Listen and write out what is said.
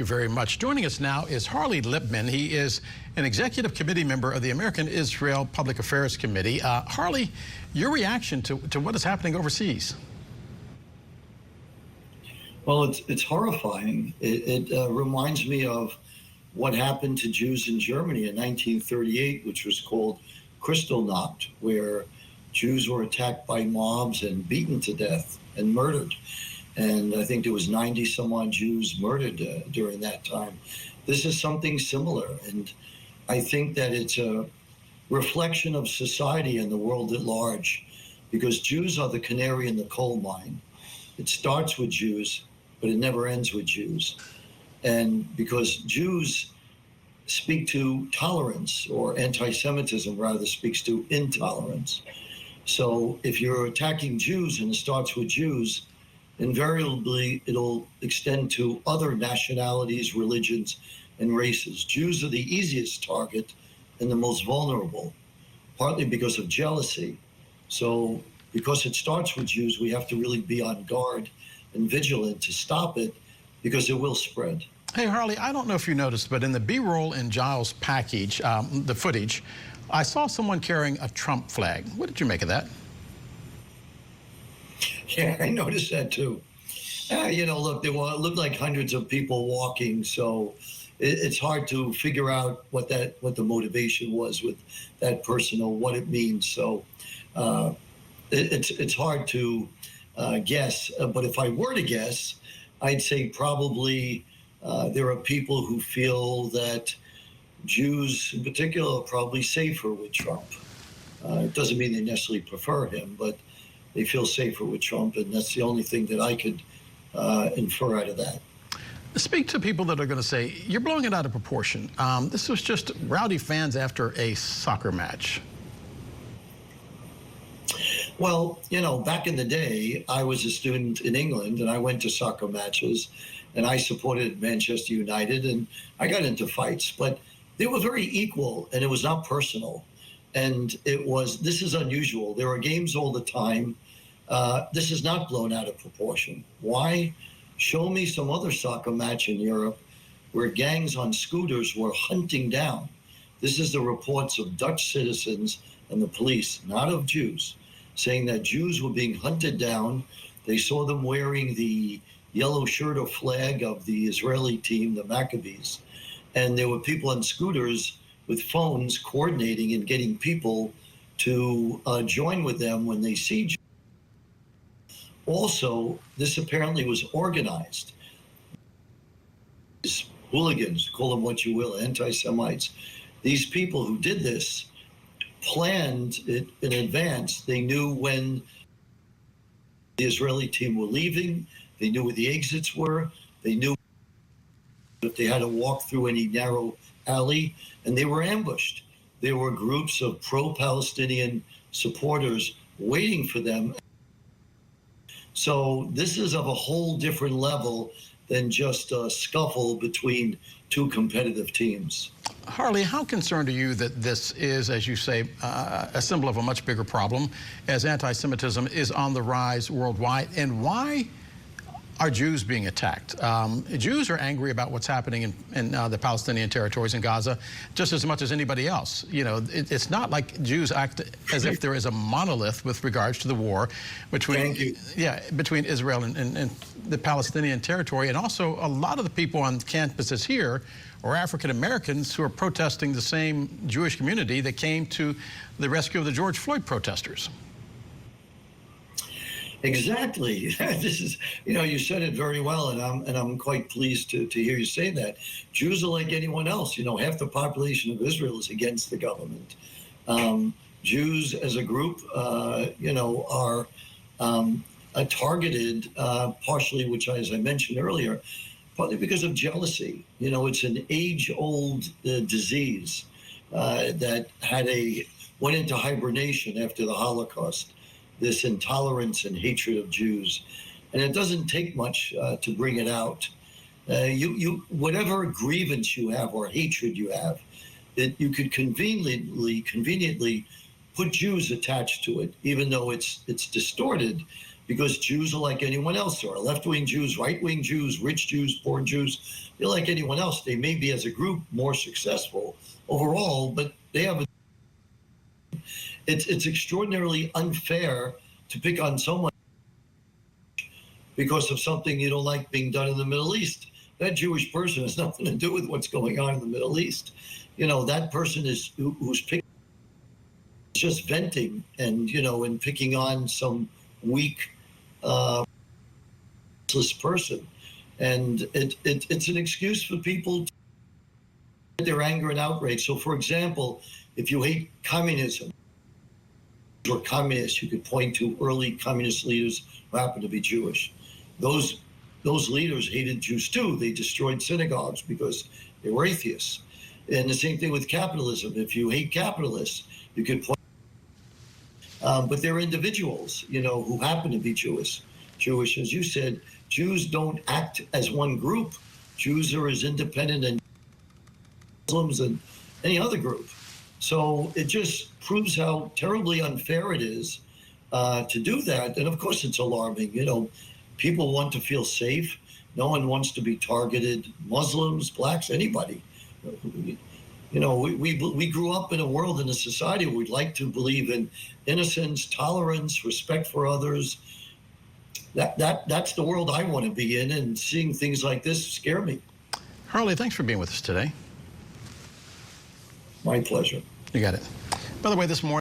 You very much. Joining us now is Harley Lippman. He is an executive committee member of the American-Israel Public Affairs Committee. Harley, your reaction to what is happening overseas? Well, it's horrifying. It reminds me of what happened to Jews in Germany in 1938, which was called Kristallnacht, where Jews were attacked by mobs and beaten to death and murdered. And I think there was 90 some odd Jews murdered during that time. This is something similar. And I think that it's a reflection of society and the world at large, because Jews are the canary in the coal mine. It starts with Jews, but it never ends with Jews. And because Jews speak to tolerance, or anti-Semitism rather speaks to intolerance. So if you're attacking Jews and it starts with Jews, invariably it'll extend to other nationalities, religions, and races. Jews are the easiest target and the most vulnerable, partly because of jealousy. So because it starts with Jews, we have to really be on guard and vigilant to stop it, because it will spread. Hey, Harley, I don't know if you noticed, but in the B-roll in Giles' package, the footage, I saw someone carrying a Trump flag. What did you make of that? Yeah, I noticed that too. Look, it looked like hundreds of people walking, so it's hard to figure out what the motivation was with that person or what it means. So it's hard to guess. But if I were to guess, I'd say probably there are people who feel that Jews in particular are probably safer with Trump. It doesn't mean they necessarily prefer him, but they feel safer with Trump, and that's the only thing that I could infer out of that. Speak to people that are going to say, you're blowing it out of proportion. This was just rowdy fans after a soccer match. Well, back in the day, I was a student in England, and I went to soccer matches, and I supported Manchester United, and I got into fights, but they were very equal, and it was not personal. And this is unusual. There are games all the time. This is not blown out of proportion. Why? Show me some other soccer match in Europe where gangs on scooters were hunting down. This is the reports of Dutch citizens and the police, not of Jews, saying that Jews were being hunted down. They saw them wearing the yellow shirt or flag of the Israeli team, the Maccabees. And there were people on scooters with phones coordinating and getting people to join with them when they see Jews. Also, this apparently was organized. These hooligans, call them what you will, anti-Semites, these people who did this planned it in advance. They knew when the Israeli team were leaving. They knew where the exits were. They knew if they had to walk through any narrow alley, and they were ambushed. There were groups of pro-Palestinian supporters waiting for them. So this is of a whole different level than just a scuffle between two competitive teams. Harley, how concerned are you that this is, as you say, a symbol of a much bigger problem, as anti-Semitism is on the rise worldwide? And why are Jews being attacked? Jews are angry about what's happening in the Palestinian territories in Gaza just as much as anybody else. It's not like Jews act as if there is a monolith with regards to the war between Israel and the Palestinian territory. And also, a lot of the people on campuses here are African Americans who are protesting the same Jewish community that came to the rescue of the George Floyd protesters. Exactly. This is, you said it very well, and I'm quite pleased to hear you say that. Jews are like anyone else. Half the population of Israel is against the government. Jews as a group, are targeted partially, which, as I mentioned earlier, partly because of jealousy. It's an age-old disease that went into hibernation after the Holocaust. This intolerance and hatred of Jews. And it doesn't take much to bring it out. Whatever grievance you have or hatred you have, you could conveniently put Jews attached to it, even though it's distorted, because Jews are like anyone else. There are left-wing Jews, right-wing Jews, rich Jews, poor Jews. They're like anyone else. They may be, as a group, more successful overall, but they have it's extraordinarily unfair to pick on someone because of something you don't like being done in the Middle East. That Jewish person has nothing to do with what's going on in the Middle East. That person who's picking, just venting and picking on some weak, person. And it's an excuse for people to get their anger and outrage. So, for example, if you hate communism or communists, you could point to early communist leaders who happen to be Jewish. Those leaders hated Jews too. They destroyed synagogues because they were atheists. And the same thing with capitalism. If you hate capitalists, you could point. But they're individuals, who happen to be Jewish. As you said, Jews don't act as one group. Jews are as independent as Muslims and any other group. So it just proves how terribly unfair it is to do that. And of course, it's alarming. People want to feel safe. No one wants to be targeted. Muslims, blacks, anybody. We grew up in a world, in a society where we'd like to believe in innocence, tolerance, respect for others. That's the world I want to be in, and seeing things like this scare me. Harley, thanks for being with us today. My pleasure. You got it. By the way, this morning,